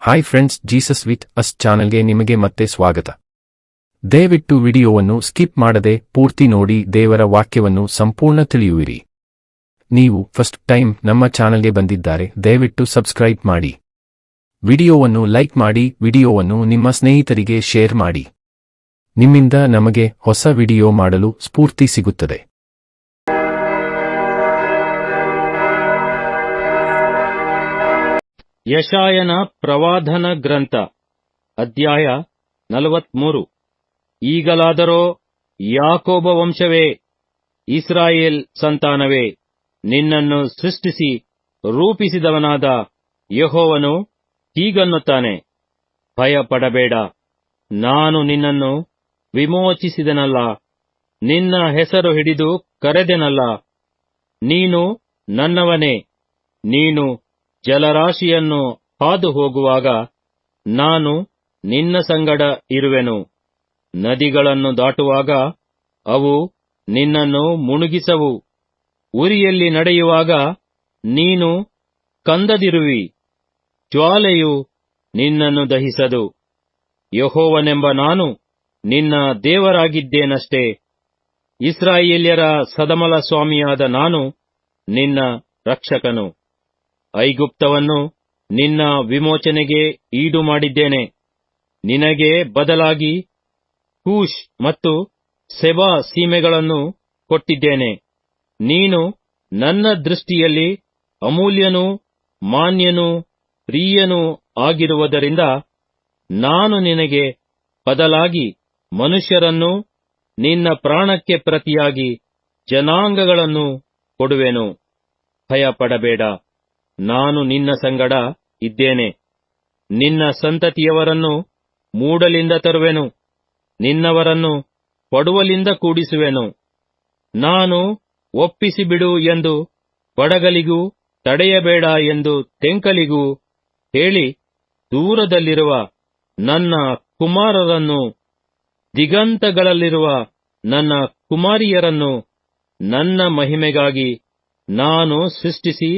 Hi friends, Jesus with us ಚಾನೆಲ್ಗೆ ನಿಮಗೆ ಮತ್ತೆ ಸ್ವಾಗತ. ದಯವಿಟ್ಟು ವಿಡಿಯೋವನ್ನು ಸ್ಕಿಪ್ ಮಾಡದೆ ಪೂರ್ತಿ ನೋಡಿ ದೇವರ ವಾಕ್ಯವನ್ನು ಸಂಪೂರ್ಣ ತಿಳಿಯುವಿರಿ. ನೀವು ಫಸ್ಟ್ ಟೈಮ್ ನಮ್ಮ ಚಾನೆಲ್ಗೆ ಬಂದಿದ್ದಾರೆ, ದಯವಿಟ್ಟು ಸಬ್ಸ್ಕ್ರೈಬ್ ಮಾಡಿ. ವಿಡಿಯೋವನ್ನು ಲೈಕ್ ಮಾಡಿ, ವಿಡಿಯೋವನ್ನು ನಿಮ್ಮ ಸ್ನೇಹಿತರಿಗೆ ಶೇರ್ ಮಾಡಿ. ನಿಮ್ಮಿಂದ ನಮಗೆ ಹೊಸ ವಿಡಿಯೋ ಮಾಡಲು ಸ್ಫೂರ್ತಿ ಸಿಗುತ್ತದೆ. ಯೆಶಾಯನ ಪ್ರವಾದನ ಗ್ರಂಥ ಅಧ್ಯಾಯ 43. ಈಗಲಾದರೋ ಯಾಕೋಬ ವಂಶವೇ, ಇಸ್ರಾಯೇಲ್ ಸಂತಾನವೇ, ನಿನ್ನನ್ನು ಸೃಷ್ಟಿಸಿ ರೂಪಿಸಿದವನಾದ ಯೆಹೋವನು ಹೀಗನ್ನುತ್ತಾನೆ, ಭಯಪಡಬೇಡ, ನಾನು ನಿನ್ನನ್ನು ವಿಮೋಚಿಸಿದೆನಲ್ಲ, ನಿನ್ನ ಹೆಸರು ಹಿಡಿದು ಕರೆದೆನಲ್ಲ. ನೀನು ನನ್ನವನೇ. ನೀನು ಜಲರಾಶಿಯನ್ನು ಹಾದು ಹೋಗುವಾಗ ನಾನು ನಿನ್ನ ಸಂಗಡ ಇರುವೆನು. ನದಿಗಳನ್ನು ದಾಟುವಾಗ ಅವು ನಿನ್ನನ್ನು ಮುಳುಗಿಸವು. ಉರಿಯಲ್ಲಿ ನಡೆಯುವಾಗ ನೀನು ಕಂದದಿರುವಿ, ಜ್ವಾಲೆಯು ನಿನ್ನನ್ನು ದಹಿಸದು. ಯೆಹೋವನೆಂಬ ನಾನು ನಿನ್ನ ದೇವರಾಗಿದ್ದೇನಷ್ಟೇ. ಇಸ್ರಾಯೇಲ್ಯರ ಸದಮಲ ಸ್ವಾಮಿಯಾದ ನಾನು ನಿನ್ನ ರಕ್ಷಕನು. ಐಗುಪ್ತವನ್ನು ನಿನ್ನ ವಿಮೋಚನೆಗೆ ಈಡು ಮಾಡಿದ್ದೇನೆ. ನಿನಗೆ ಬದಲಾಗಿ ಕೂಷ್ ಮತ್ತು ಸೆಬಾ ಸೀಮೆಗಳನ್ನು ಕೊಟ್ಟಿದ್ದೇನೆ. ನೀನು ನನ್ನ ದೃಷ್ಟಿಯಲ್ಲಿ ಅಮೂಲ್ಯನೂ ಮಾನ್ಯನೂ ಪ್ರಿಯನೂ ಆಗಿರುವುದರಿಂದ ನಾನು ನಿನಗೆ ಬದಲಾಗಿ ಮನುಷ್ಯರನ್ನು, ನಿನ್ನ ಪ್ರಾಣಕ್ಕೆ ಪ್ರತಿಯಾಗಿ ಜನಾಂಗಗಳನ್ನು ಕೊಡುವೆನು. ಭಯಪಡಬೇಡ, ನಾನು ನಿನ್ನ ಸಂಗಡ ಇದ್ದೇನೆ. ನಿನ್ನ ಸಂತತಿಯವರನ್ನು ಮೂಡಲಿಂದ ತರುವೆನು, ನಿನ್ನವರನ್ನು ಪಡುವಲಿಂದ ಕೂಡಿಸುವೆನು. ನಾನು ಒಪ್ಪಿಸಿಬಿಡು ಎಂದು ಬಡಗಲಿಗೂ ತಡೆಯಬೇಡ ಎಂದು ತೆಂಕಲಿಗೂ ಹೇಳಿ ದೂರದಲ್ಲಿರುವ ನನ್ನ ಕುಮಾರರನ್ನು, ದಿಗಂತಗಳಲ್ಲಿರುವ ನನ್ನ ಕುಮಾರಿಯರನ್ನು ನನ್ನ ಮಹಿಮೆಗಾಗಿ ನಾನು ಸೃಷ್ಟಿಸಿ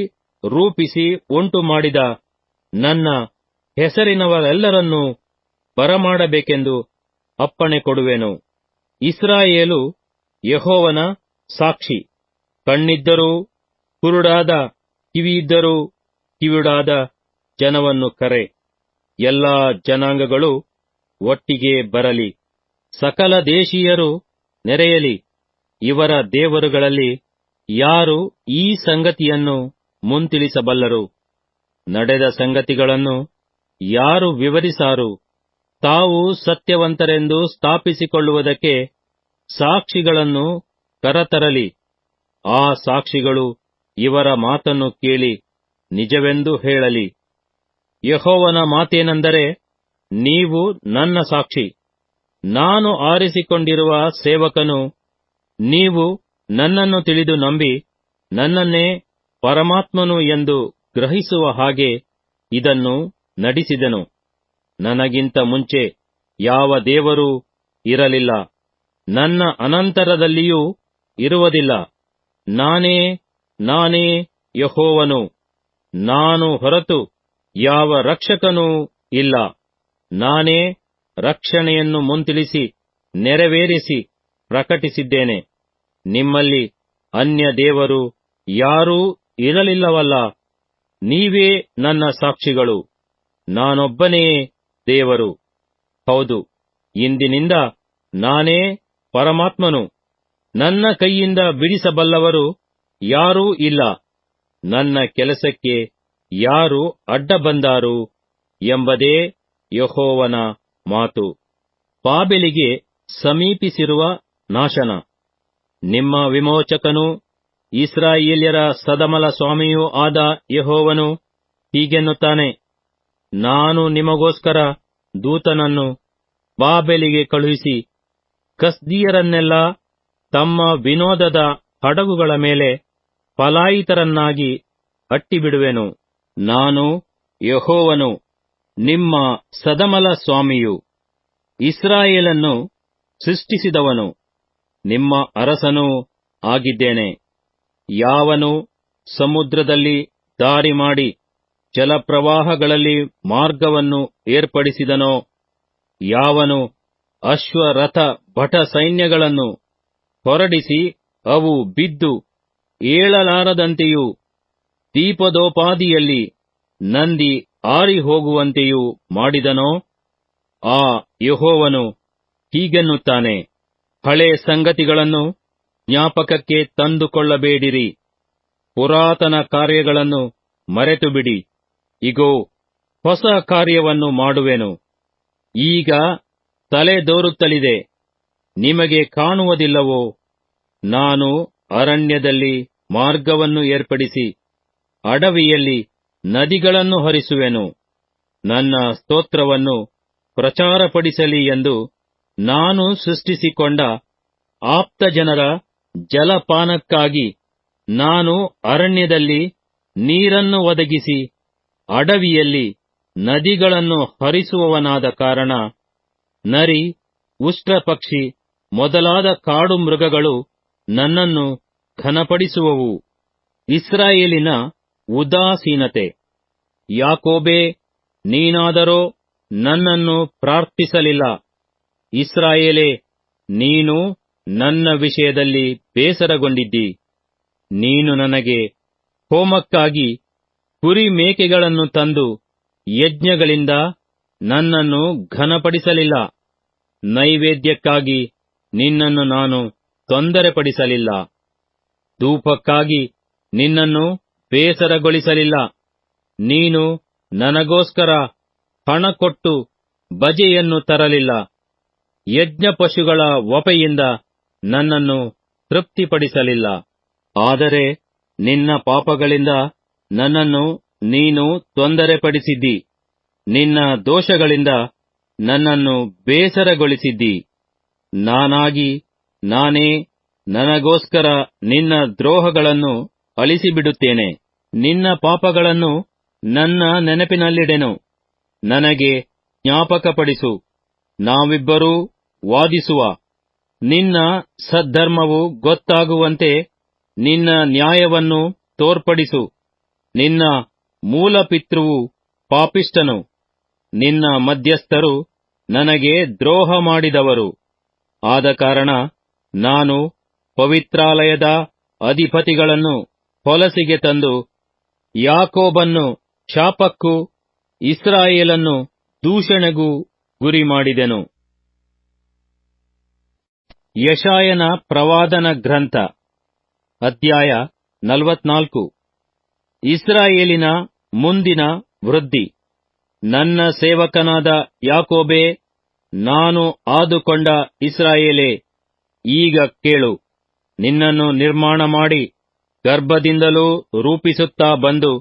ರೂಪಿಸಿ ಉಂಟು ಮಾಡಿದ ನನ್ನ ಹೆಸರಿನವರೆಲ್ಲರನ್ನೂ ಬರಮಾಡಬೇಕೆಂದು ಅಪ್ಪಣೆ ಕೊಡುವೆನು. ಇಸ್ರಾಯೇಲು ಯೆಹೋವನ ಸಾಕ್ಷಿ. ಕಣ್ಣಿದ್ದರೂ ಕುರುಡಾದ, ಕಿವಿಯಿದ್ದರೂ ಕಿವುಡಾದ ಜನವನ್ನು ಕರೆ. ಎಲ್ಲಾ ಜನಾಂಗಗಳು ಒಟ್ಟಿಗೆ ಬರಲಿ, ಸಕಲ ದೇಶೀಯರು ನೆರೆಯಲಿ. ಇವರ ದೇವರುಗಳಲ್ಲಿ ಯಾರು ಈ ಸಂಗತಿಯನ್ನು ಮುಂತಿಳಿಸಬಲ್ಲರು? ನಡೆದ ಸಂಗತಿಗಳನ್ನು ಯಾರು ವಿವರಿಸಾರು? ತಾವು ಸತ್ಯವಂತರೆಂದು ಸ್ಥಾಪಿಸಿಕೊಳ್ಳುವುದಕ್ಕೆ ಸಾಕ್ಷಿಗಳನ್ನು ಕರತರಲಿ. ಆ ಸಾಕ್ಷಿಗಳು ಇವರ ಮಾತನ್ನು ಕೇಳಿ ನಿಜವೆಂದು ಹೇಳಲಿ. ಯೆಹೋವನ ಮಾತೇನೆಂದರೆ, ನೀವು ನನ್ನ ಸಾಕ್ಷಿ, ನಾನು ಆರಿಸಿಕೊಂಡಿರುವ ಸೇವಕನು. ನೀವು ನನ್ನನ್ನು ತಿಳಿದು ನಂಬಿ ನನ್ನನ್ನೇ ಪರಮಾತ್ಮನು ಎಂದು ಗ್ರಹಿಸುವ ಹಾಗೆ ಇದನ್ನು ನಡೆಸಿದೆನು. ನನಗಿಂತ ಮುಂಚೆ ಯಾವ ದೇವರೂ ಇರಲಿಲ್ಲ, ನನ್ನ ಅನಂತರದಲ್ಲಿಯೂ ಇರುವುದಿಲ್ಲ. ನಾನೇ ಯೆಹೋವನು. ನಾನು ಹೊರತು ಯಾವ ರಕ್ಷಕನೂ ಇಲ್ಲ. ನಾನೇ ರಕ್ಷಣೆಯನ್ನು ಮುಂತಿಳಿಸಿ ನೆರವೇರಿಸಿ ಪ್ರಕಟಿಸಿದ್ದೇನೆ. ನಿಮ್ಮಲ್ಲಿ ಅನ್ಯ ದೇವರು ಯಾರೂ ಇರಲಿಲ್ಲವಲ್ಲ. ನೀವೇ ನನ್ನ ಸಾಕ್ಷಿಗಳು. ನಾನೊಬ್ಬನೇ ದೇವರು. ಹೌದು, ಇಂದಿನಿಂದ ನಾನೇ ಪರಮಾತ್ಮನು. ನನ್ನ ಕೈಯಿಂದ ಬಿಡಿಸಬಲ್ಲವರು ಯಾರೂ ಇಲ್ಲ. ನನ್ನ ಕೆಲಸಕ್ಕೆ ಯಾರು ಅಡ್ಡ ಬಂದಾರು ಎಂಬುದೇ ಯೆಹೋವನ ಮಾತು. ಬಾಬೆಲಿಗೆ ಸಮೀಪಿಸಿರುವ ನಾಶನ. ನಿಮ್ಮ ವಿಮೋಚಕನೂ ಇಸ್ರಾಯೇಲ್ಯರ ಸದಮಲ ಸ್ವಾಮಿಯೂ ಆದ ಯೆಹೋವನು ಹೀಗೆನ್ನುತ್ತಾನೆ, ನಾನು ನಿಮಗೋಸ್ಕರ ದೂತನನ್ನು ಬಾಬೆಲಿಗೆ ಕಳುಹಿಸಿ ಕಸ್ದೀಯರನ್ನೆಲ್ಲ ತಮ್ಮ ವಿನೋದದ ಹಡಗುಗಳ ಮೇಲೆ ಪಲಾಯಿತರನ್ನಾಗಿ ಅಟ್ಟಿಬಿಡುವೆನು. ನಾನು ಯೆಹೋವನು, ನಿಮ್ಮ ಸದಮಲ ಸ್ವಾಮಿಯು, ಇಸ್ರಾಯೇಲನ್ನು ಸೃಷ್ಟಿಸಿದವನು, ನಿಮ್ಮ ಅರಸನೂ ಆಗಿದ್ದೇನೆ. ಯಾವನು ಸಮುದ್ರದಲ್ಲಿ ದಾರಿ ಮಾಡಿ ಜಲಪ್ರವಾಹಗಳಲ್ಲಿ ಮಾರ್ಗವನ್ನು ಏರ್ಪಡಿಸಿದನೋ, ಯಾವನು ಅಶ್ವರಥ ಭಟ ಸೈನ್ಯಗಳನ್ನು ಹೊರಡಿಸಿ ಅವು ಬಿದ್ದು ಏಳಲಾರದಂತೆಯೂ ದೀಪದೋಪಾದಿಯಲ್ಲಿ ನಂದಿ ಆರಿ ಹೋಗುವಂತೆಯೂ ಮಾಡಿದನೋ, ಆ ಯೆಹೋವನು ಹೀಗೆನ್ನುತ್ತಾನೆ, ಹಳೆ ಸಂಗತಿಗಳನ್ನು ಜ್ಞಾಪಕಕ್ಕೆ ತಂದುಕೊಳ್ಳಬೇಡಿರಿ, ಪುರಾತನ ಕಾರ್ಯಗಳನ್ನು ಮರೆತುಬಿಡಿ. ಇಗೋ, ಹೊಸ ಕಾರ್ಯವನ್ನು ಮಾಡುವೆನು, ಈಗ ತಲೆದೋರುತ್ತಲಿದೆ, ನಿಮಗೆ ಕಾಣುವುದಿಲ್ಲವೋ? ನಾನು ಅರಣ್ಯದಲ್ಲಿ ಮಾರ್ಗವನ್ನು ಏರ್ಪಡಿಸಿ ಅಡವಿಯಲ್ಲಿ ನದಿಗಳನ್ನು ಹರಿಸುವೆನು. ನನ್ನ ಸ್ತೋತ್ರವನ್ನು ಪ್ರಚಾರಪಡಿಸಲಿ ಎಂದು ನಾನು ಸೃಷ್ಟಿಸಿಕೊಂಡ ಆಪ್ತಜನರ ಜಲಪಾನಕ್ಕಾಗಿ ನಾನು ಅರಣ್ಯದಲ್ಲಿ ನೀರನ್ನು ಒದಗಿಸಿ ಅಡವಿಯಲ್ಲಿ ನದಿಗಳನ್ನು ಹರಿಸುವವನಾದ ಕಾರಣ ನರಿ, ಉಷ್ಟ್ರಪಕ್ಷಿ ಮೊದಲಾದ ಕಾಡು ಮೃಗಗಳು ನನ್ನನ್ನು ಘನಪಡಿಸುವವು. ಇಸ್ರಾಯೇಲಿನ ಉದಾಸೀನತೆ. ಯಾಕೋಬೇ, ನೀನಾದರೋ ನನ್ನನ್ನು ಪ್ರಾರ್ಥಿಸಲಿಲ್ಲ. ಇಸ್ರಾಯೇಲೇ, ನೀನು ನನ್ನ ವಿಷಯದಲ್ಲಿ ಬೇಸರಗೊಂಡಿದ್ದಿ. ನೀನು ನನಗೆ ಹೋಮಕ್ಕಾಗಿ ಕುರಿ ಮೇಕೆಗಳನ್ನು ತಂದು ಯಜ್ಞಗಳಿಂದ ನನ್ನನ್ನು ಘನಪಡಿಸಲಿಲ್ಲ. ನೈವೇದ್ಯಕ್ಕಾಗಿ ನಿನ್ನನ್ನು ನಾನು ತೊಂದರೆಪಡಿಸಲಿಲ್ಲ. ಧೂಪಕ್ಕಾಗಿ ನಿನ್ನನ್ನು ಬೇಸರಗೊಳಿಸಲಿಲ್ಲ. ನೀನು ನನಗೋಸ್ಕರ ಹಣ ಕೊಟ್ಟು ಬಜೆಯನ್ನು ತರಲಿಲ್ಲ. ಯಜ್ಞ ಪಶುಗಳ ವಪೆಯಿಂದ ನನ್ನನ್ನು ತೃಪ್ತಿಪಡಿಸಲಿಲ್ಲ. ಆದರೆ ನಿನ್ನ ಪಾಪಗಳಿಂದ ನನ್ನನ್ನು ನೀನು ತೊಂದರೆಪಡಿಸಿದ್ದಿ. ನಿನ್ನ ದೋಷಗಳಿಂದ ನನ್ನನ್ನು ಬೇಸರಗೊಳಿಸಿದ್ದಿ. ನಾನಾಗಿ ನಾನೇ ನನಗೋಸ್ಕರ ನಿನ್ನ ದ್ರೋಹಗಳನ್ನು ಅಳಿಸಿಬಿಡುತ್ತೇನೆ. ನಿನ್ನ ಪಾಪಗಳನ್ನು ನನ್ನ ನೆನಪಿನಲ್ಲಿಡೆನು. ನನಗೆ ಜ್ಞಾಪಕಪಡಿಸು, ನಾವಿಬ್ಬರೂ ವಾದಿಸುವ. ನಿನ್ನ ಸದ್ಧರ್ಮವು ಗೊತ್ತಾಗುವಂತೆ ನಿನ್ನ ನ್ಯಾಯವನ್ನು ತೋರ್ಪಡಿಸು. ನಿನ್ನ ಮೂಲಪಿತೃವು ಪಾಪಿಷ್ಠನು, ನಿನ್ನ ಮಧ್ಯಸ್ಥರು ನನಗೆ ದ್ರೋಹ ಮಾಡಿದವರು. ಆದ ಕಾರಣ ನಾನು ಪವಿತ್ರಾಲಯದ ಅಧಿಪತಿಗಳನ್ನು ಹೊಲಸಿಗೆ ತಂದು ಯಾಕೋಬನ್ನು ಶಾಪಕ್ಕೂ ಇಸ್ರಾಯೇಲನ್ನು ದೂಷಣೆಗೂ ಗುರಿಮಾಡಿದೆನು. ಯೆಶಾಯನ ಪ್ರವಾದನ ಗ್ರಂಥ, ಅಧ್ಯಾಯ 44. ಇಸ್ರಾಯೇಲಿನ ಮುಂದಿನ ವೃದ್ಧಿ. ನನ್ನ ಸೇವಕನಾದ ಯಾಕೋಬೇ, ನಾನು ಆದುಕೊಂಡ ಇಸ್ರಾಯೇಲೇ, ಈಗ ಕೇಳು. ನಿನ್ನನ್ನು ನಿರ್ಮಾಣ ಮಾಡಿ ಗರ್ಭದಿಂದಲೂ ರೂಪಿಸುತ್ತಾ ಬಂದು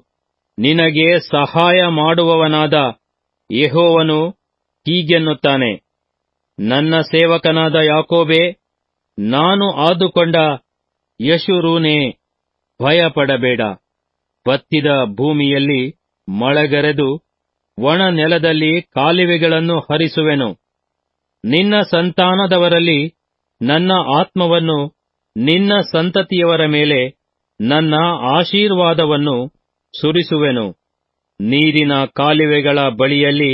ನಿನಗೆ ಸಹಾಯ ಮಾಡುವವನಾದ ಯೆಹೋವನು ಹೀಗೆನ್ನುತ್ತಾನೆ, ನನ್ನ ಸೇವಕನಾದ ಯಾಕೋಬೇ, ನಾನು ಆದುಕೊಂಡ ಯಶುರೂನೇ, ಭಯಪಡಬೇಡ. ಬತ್ತಿದ ಭೂಮಿಯಲ್ಲಿ ಮಳೆಗರೆದು ಒಣ ನೆಲದಲ್ಲಿ ಕಾಲುವೆಗಳನ್ನು ಹರಿಸುವೆನು. ನಿನ್ನ ಸಂತಾನದವರಲ್ಲಿ ನನ್ನ ಆತ್ಮವನ್ನು, ನಿನ್ನ ಸಂತತಿಯವರ ಮೇಲೆ ನನ್ನ ಆಶೀರ್ವಾದವನ್ನು ಸುರಿಸುವೆನು. ನೀರಿನ ಕಾಲುವೆಗಳ ಬಳಿಯಲ್ಲಿ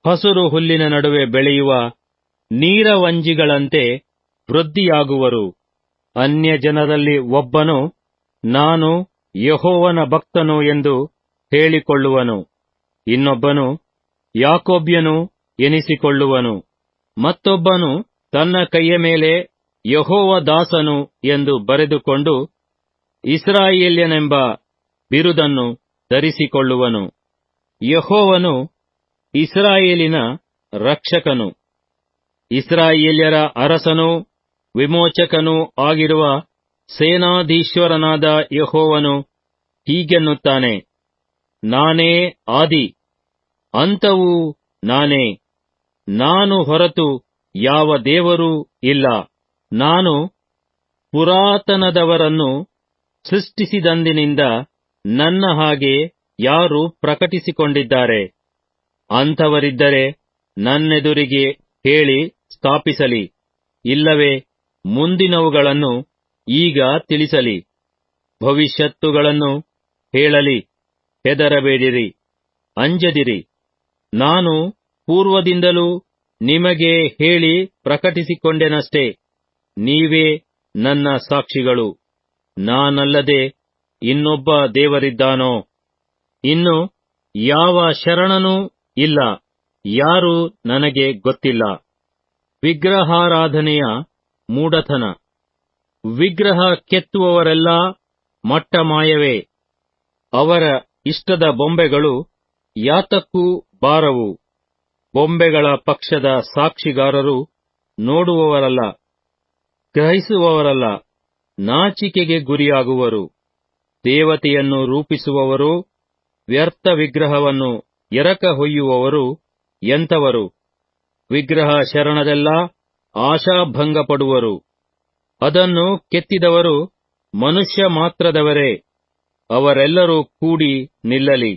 ಹಸುರು ಹುಲ್ಲಿನ ನಡುವೆ ಬೆಳೆಯುವ ನೀರವಂಜಿಗಳಂತೆ ವೃದ್ಧಿಯಾಗುವರು. ಅನ್ಯಜನರಲ್ಲಿ ಒಬ್ಬನು ನಾನು ಯೆಹೋವನ ಭಕ್ತನು ಎಂದು ಹೇಳಿಕೊಳ್ಳುವನು, ಇನ್ನೊಬ್ಬನು ಯಾಕೋಬ್ಯನು ಎನಿಸಿಕೊಳ್ಳುವನು, ಮತ್ತೊಬ್ಬನು ತನ್ನ ಕೈಯ ಮೇಲೆ ಯೆಹೋವ ದಾಸನು ಎಂದು ಬರೆದುಕೊಂಡು ಇಸ್ರಾಯೇಲ್ಯನೆಂಬ ಬಿರುದನ್ನು ಧರಿಸಿಕೊಳ್ಳುವನು. ಯೆಹೋವನು ಇಸ್ರಾಯೇಲಿನ ರಕ್ಷಕನು, ಇಸ್ರಾಯೇಲ್ಯರ ಅರಸನೂ ವಿಮೋಚಕನೂ ಆಗಿರುವ ಸೇನಾಧೀಶ್ವರನಾದ ಯೆಹೋವನು ಹೀಗೆನ್ನುತ್ತಾನೆ, ನಾನೇ ಆದಿ, ಅಂತವೂ ನಾನೇ. ನಾನು ಹೊರತು ಯಾವ ದೇವರೂ ಇಲ್ಲ. ನಾನು ಪುರಾತನದವರನ್ನು ಸೃಷ್ಟಿಸಿದಂದಿನಿಂದ ನನ್ನ ಹಾಗೆ ಯಾರು ಪ್ರಕಟಿಸಿಕೊಂಡಿದ್ದಾರೆ? ಅಂಥವರಿದ್ದರೆ ನನ್ನೆದುರಿಗೆ ಹೇಳಿ ಸ್ಥಾಪಿಸಲಿ, ಇಲ್ಲವೇ ಮುಂದಿನವುಗಳನ್ನು ಈಗ ತಿಳಿಸಲಿ. ಭವಿಷ್ಯತ್ತುಗಳನ್ನು ಹೇಳಲಿ, ಹೆದರಬೇಡಿರಿ, ಅಂಜದಿರಿ. ನಾನು ಪೂರ್ವದಿಂದಲೂ ನಿಮಗೆ ಹೇಳಿ ಪ್ರಕಟಿಸಿಕೊಂಡೆನಷ್ಟೇ. ನೀವೇ ನನ್ನ ಸಾಕ್ಷಿಗಳು. ನಾನಲ್ಲದೆ ಇನ್ನೊಬ್ಬ ದೇವರಿದ್ದಾನೋ? ಇನ್ನು ಯಾವ ಶರಣನೂ ಇಲ್ಲ, ಯಾರೂ ನನಗೆ ಗೊತ್ತಿಲ್ಲ. ವಿಗ್ರಹಾರಾಧನೆಯ ಮೂಢತನ. ವಿಗ್ರಹ ಕೆತ್ತುವವರೆಲ್ಲ ಮಟ್ಟಮಾಯವೇ. ಅವರ ಇಷ್ಟದ ಬೊಂಬೆಗಳು ಯಾತಕ್ಕೂ ಬಾರವು. ಬೊಂಬೆಗಳ ಪಕ್ಷದ ಸಾಕ್ಷಿಗಾರರು ನೋಡುವವರಲ್ಲ, ಗ್ರಹಿಸುವವರಲ್ಲ, ನಾಚಿಕೆಗೆ ಗುರಿಯಾಗುವರು. ದೇವತೆಯನ್ನು ರೂಪಿಸುವವರು, ವ್ಯರ್ಥ ವಿಗ್ರಹವನ್ನು ಎರಕ ಹೊಯ್ಯುವವರು ಎಂಥವರು? ವಿಗ್ರಹ ಶರಣರೆಲ್ಲ ಆಶಾಭಂಗಪಡುವರು. ಅದನ್ನು ಕೆತ್ತಿದವರು ಮನುಷ್ಯ ಮಾತ್ರದವರೇ. ಅವರೆಲ್ಲರೂ ಕೂಡಿ ನಿಲ್ಲಲಿ,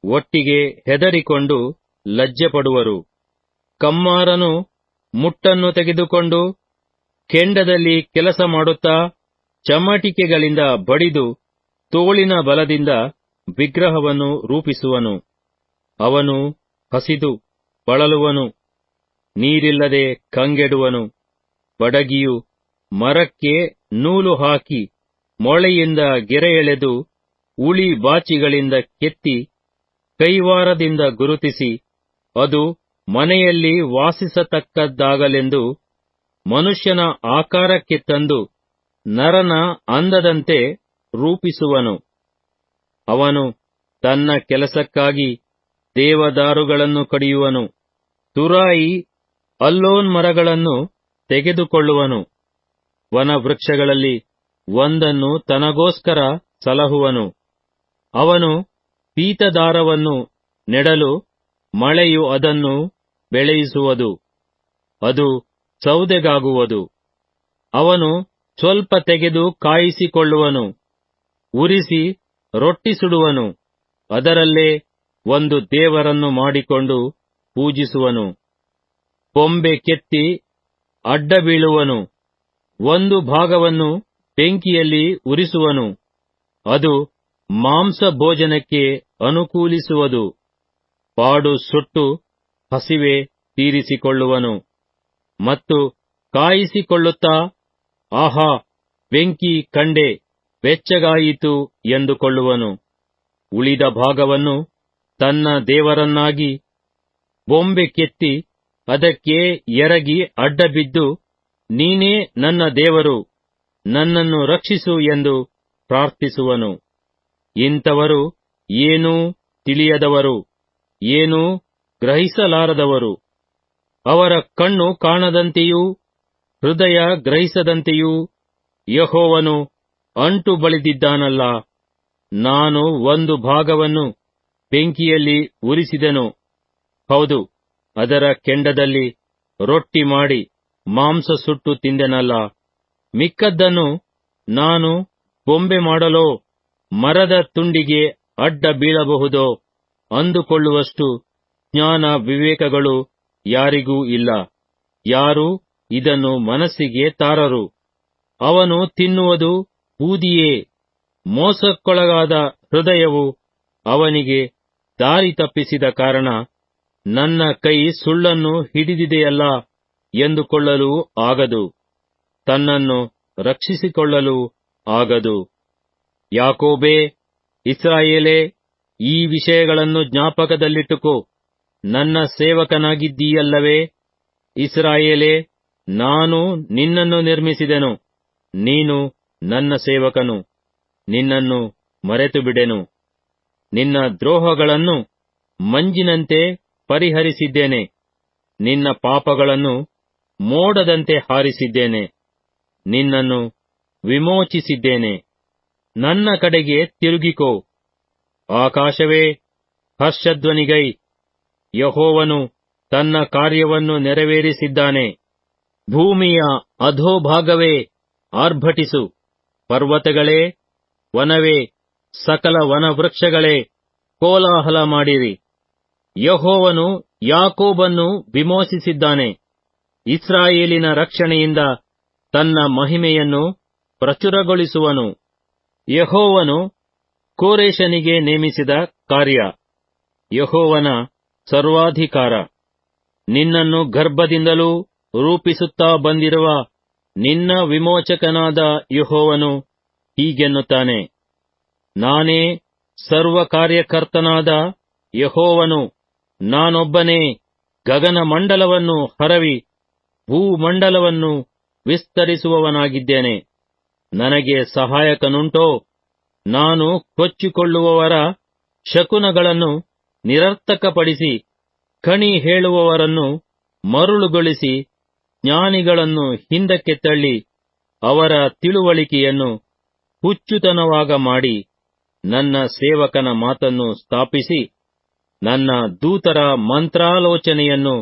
ಒಟ್ಟಿಗೆ ಹೆದರಿಕೊಂಡು ಲಜ್ಜೆಪಡುವರು. ಕಮ್ಮಾರನು ಮುಟ್ಟನ್ನು ತೆಗೆದುಕೊಂಡು ಕೆಂಡದಲ್ಲಿ ಕೆಲಸ ಮಾಡುತ್ತಾ ಚಮಟಿಕೆಗಳಿಂದ ಬಡಿದು ತೋಳಿನ ಬಲದಿಂದ ವಿಗ್ರಹವನ್ನು ರೂಪಿಸುವನು. ಅವನು ಹಸಿದು ಬಳಲುವನು, ನೀರಿಲ್ಲದೆ ಕಂಗೆಡುವನು. ಬಡಗಿಯು ಮರಕ್ಕೆ ನೂಲು ಹಾಕಿ ಮೊಳೆಯಿಂದ ಗೆರೆ ಎಳೆದು ಉಳಿ ಬಾಚಿಗಳಿಂದ ಕೆತ್ತಿ ಕೈವಾರದಿಂದ ಗುರುತಿಸಿ ಅದು ಮನೆಯಲ್ಲಿ ವಾಸಿಸತಕ್ಕದ್ದಾಗಲೆಂದು ಮನುಷ್ಯನ ಆಕಾರಕ್ಕೆ ತಂದು ನರನ ಅಂದದಂತೆ ರೂಪಿಸುವನು. ಅವನು ತನ್ನ ಕೆಲಸಕ್ಕಾಗಿ ದೇವದಾರುಗಳನ್ನು ಕಡಿಯುವನು, ತುರಾಯಿ ಅಲ್ಲೋನ್ ಮರಗಳನ್ನು ತೆಗೆದುಕೊಳ್ಳುವನು. ವನವೃಕ್ಷಗಳಲ್ಲಿ ಒಂದನ್ನು ತನಗೋಸ್ಕರ ಸಲಹುವನು. ಅವನು ಪೀತದಾರವನ್ನು ನೆಡಲು ಮಳೆಯು ಅದನ್ನು ಬೆಳೆಯಿಸುವುದು, ಅದು ಸೌದೆಗಾಗುವುದು. ಅವನು ಸ್ವಲ್ಪ ತೆಗೆದು ಕಾಯಿಸಿಕೊಳ್ಳುವನು, ಉರಿಸಿ ರೊಟ್ಟಿ ಸುಡುವನು. ಅದರಲ್ಲೇ ಒಂದು ದೇವರನ್ನು ಮಾಡಿಕೊಂಡು ಪೂಜಿಸುವನು. ಬೊಂಬೆ ಕೆತ್ತಿ ಅಡ್ಡ ಬೀಳುವನು, ಒಂದು ಭಾಗವನ್ನು ಬೆಂಕಿಯಲ್ಲಿ ಉರಿಸುವನು. ಅದು ಮಾಂಸ ಭೋಜನಕ್ಕೆ ಅನುಕೂಲಿಸುವುದು. ಪಾಡು ಸುಟ್ಟು ಹಸಿವೆ ತೀರಿಸಿಕೊಳ್ಳುವನು ಮತ್ತು ಕಾಯಿಸಿಕೊಳ್ಳುತ್ತಾ, ಆಹಾ, ಬೆಂಕಿ ಕಂಡೆ, ಬೆಚ್ಚಗಾಯಿತು ಎಂದುಕೊಳ್ಳುವನು. ಉಳಿದ ಭಾಗವನ್ನು ತನ್ನ ದೇವರನ್ನಾಗಿ ಬೊಂಬೆ ಕೆತ್ತಿ ಅದಕ್ಕೆ ಎರಗಿ ಅಡ್ಡಬಿದ್ದು, ನೀನೇ ನನ್ನ ದೇವರು, ನನ್ನನ್ನು ರಕ್ಷಿಸು ಎಂದು ಪ್ರಾರ್ಥಿಸುವನು. ಇಂಥವರು ಏನೂ ತಿಳಿಯದವರು, ಏನೂ ಗ್ರಹಿಸಲಾರದವರು. ಅವರ ಕಣ್ಣು ಕಾಣದಂತೆಯೂ ಹೃದಯ ಗ್ರಹಿಸದಂತೆಯೂ ಯೆಹೋವನು ಅಂಟು ಬಳಿದಿದ್ದಾನಲ್ಲ. ನಾನು ಒಂದು ಭಾಗವನ್ನು ಬೆಂಕಿಯಲ್ಲಿ ಉರಿಸಿದೆನು, ಹೌದು, ಅದರ ಕೆಂಡದಲ್ಲಿ ರೊಟ್ಟಿ ಮಾಡಿ ಮಾಂಸ ಸುಟ್ಟು ತಿಂದೆನಲ್ಲ. ಮಿಕ್ಕದ್ದನ್ನು ನಾನು ಬೊಂಬೆ ಮಾಡಲೋ, ಮರದ ತುಂಡಿಗೆ ಅಡ್ಡ ಬೀಳಬಹುದೋ ಅಂದುಕೊಳ್ಳುವಷ್ಟು ಜ್ಞಾನ ವಿವೇಕಗಳು ಯಾರಿಗೂ ಇಲ್ಲ. ಯಾರೂ ಇದನ್ನು ಮನಸ್ಸಿಗೆ ತಾರರು. ಅವನು ತಿನ್ನುವುದು ಬೂದಿಯೇ. ಮೋಸಕ್ಕೊಳಗಾದ ಹೃದಯವು ಅವನಿಗೆ ದಾರಿ ತಪ್ಪಿಸಿದ ಕಾರಣ ನನ್ನ ಕೈ ಸುಳ್ಳನ್ನು ಹಿಡಿದಿದೆಯಲ್ಲ ಎಂದುಕೊಳ್ಳಲೂ ಆಗದು, ತನ್ನನ್ನು ರಕ್ಷಿಸಿಕೊಳ್ಳಲೂ ಆಗದು. ಯಾಕೋಬೇ, ಇಸ್ರಾಯೇಲೇ, ಈ ವಿಷಯಗಳನ್ನು ಜ್ಞಾಪಕದಲ್ಲಿಟ್ಟುಕೋ. ನನ್ನ ಸೇವಕನಾಗಿದ್ದೀಯಲ್ಲವೇ? ಇಸ್ರಾಯೇಲೇ, ನಾನು ನಿನ್ನನ್ನು ನಿರ್ಮಿಸಿದೆನು, ನೀನು ನನ್ನ ಸೇವಕನು. ನಿನ್ನನ್ನು ಮರೆತುಬಿಡೆನು. ನಿನ್ನ ದ್ರೋಹಗಳನ್ನು ಮಂಜಿನಂತೆ ಪರಿಹರಿಸಿದ್ದೇನೆ, ನಿನ್ನ ಪಾಪಗಳನ್ನು ಮೋಡದಂತೆ ಹಾರಿಸಿದ್ದೇನೆ. ನಿನ್ನನ್ನು ವಿಮೋಚಿಸಿದ್ದೇನೆ. ನನ್ನ ಕಡೆಗೆ ತಿರುಗಿಕೋ. ಆಕಾಶವೇ, ಹರ್ಷಧ್ವನಿಗೈ. ಯೆಹೋವನು ತನ್ನ ಕಾರ್ಯವನ್ನು ನೆರವೇರಿಸಿದ್ದಾನೆ. ಭೂಮಿಯ ಅಧೋಭಾಗವೇ, ಆರ್ಭಟಿಸು. ಪರ್ವತಗಳೇ, ವನವೇ, ಸಕಲ ವನವೃಕ್ಷಗಳೇ, ಕೋಲಾಹಲ ಮಾಡಿರಿ. ಯೆಹೋವನು ಯಾಕೋಬನ್ನು ವಿಮೋಚಿಸಿದ್ದಾನೆ, ಇಸ್ರಾಯೇಲಿನ ರಕ್ಷಣೆಯಿಂದ ತನ್ನ ಮಹಿಮೆಯನ್ನು ಪ್ರಚುರಗೊಳಿಸುವನು. ಯೆಹೋವನು ಕೋರೆಷನಿಗೆ ನೇಮಿಸಿದ ಕಾರ್ಯ. ಯೆಹೋವನ ಸರ್ವಾಧಿಕಾರ. ನಿನ್ನನ್ನು ಗರ್ಭದಿಂದಲೂ ರೂಪಿಸುತ್ತಾ ಬಂದಿರುವ ನಿನ್ನ ವಿಮೋಚಕನಾದ ಯೆಹೋವನು ಹೀಗೆನ್ನುತ್ತಾನೆ, ನಾನೇ ಸರ್ವಕಾರ್ಯಕರ್ತನಾದ ಯೆಹೋವನು. ನಾನೊಬ್ಬನೇ ಗಗನಮಂಡಲವನ್ನು ಹರವಿ ಭೂಮಂಡಲವನ್ನು ವಿಸ್ತರಿಸುವವನಾಗಿದ್ದೇನೆ. ನನಗೆ ಸಹಾಯಕನುಂಟೋ? ನಾನು ಕೊಚ್ಚಿಕೊಳ್ಳುವವರ ಶಕುನಗಳನ್ನು ನಿರರ್ಥಕಪಡಿಸಿ, ಕಣಿ ಹೇಳುವವರನ್ನು ಮರುಳುಗೊಳಿಸಿ, ಜ್ಞಾನಿಗಳನ್ನು ಹಿಂದಕ್ಕೆ ತಳ್ಳಿ, ಅವರ ತಿಳುವಳಿಕೆಯನ್ನು ಹುಚ್ಚುತನವಾಗ ಮಾಡಿ, ನನ್ನ ಸೇವಕನ ಮಾತನ್ನು ಸ್ಥಾಪಿಸಿ, ನನ್ನ ದೂತರ ಮಂತ್ರಾಲೋಚನೆಯನ್ನು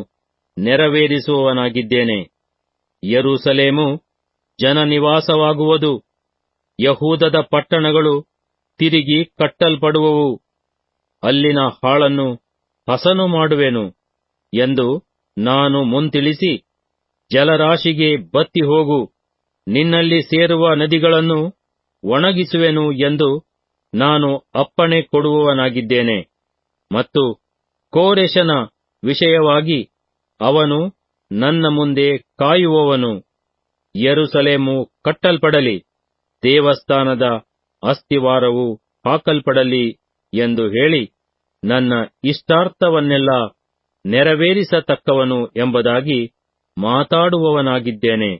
ನೆರವೇರಿಸುವವನಾಗಿದ್ದೇನೆ. ಯೆರೂಸಲೇಮು ಜನನಿವಾಸವಾಗುವುದು, ಯಹೂದದ ಪಟ್ಟಣಗಳು ತಿರುಗಿ ಕಟ್ಟಲ್ಪಡುವವು. ಅಲ್ಲಿನ ಹಾಳನ್ನು ಹಸನು ಮಾಡುವೆನು ಎಂದು ನಾನು ಮುಂತಿಳಿಸಿ, ಜಲರಾಶಿಗೆ ಬತ್ತಿ ಹೋಗು, ನಿನ್ನಲ್ಲಿ ಸೇರುವ ನದಿಗಳನ್ನು ಒಣಗಿಸುವೆನು ಎಂದು ನಾನು ಅಪ್ಪಣೆ ಕೊಡುವವನಾಗಿದ್ದೇನೆ. ಮತ್ತು ಕೋರೆಷನ ವಿಷಯವಾಗಿ ಅವನು ನನ್ನ ಮುಂದೆ ಕಾಯುವವನು. ಯೆರೂಸಲೇಮು ಕಟ್ಟಲ್ಪಡಲಿ, ದೇವಸ್ಥಾನದ ಅಸ್ತಿವಾರವು ಹಾಕಲ್ಪಡಲಿ ಎಂದು ಹೇಳಿ, ನನ್ನ ಇಷ್ಟಾರ್ಥವನ್ನೆಲ್ಲ ನೆರವೇರಿಸತಕ್ಕವನು ಎಂಬುದಾಗಿ ಮಾತಾಡುವವನಾಗಿದ್ದೇನೆ.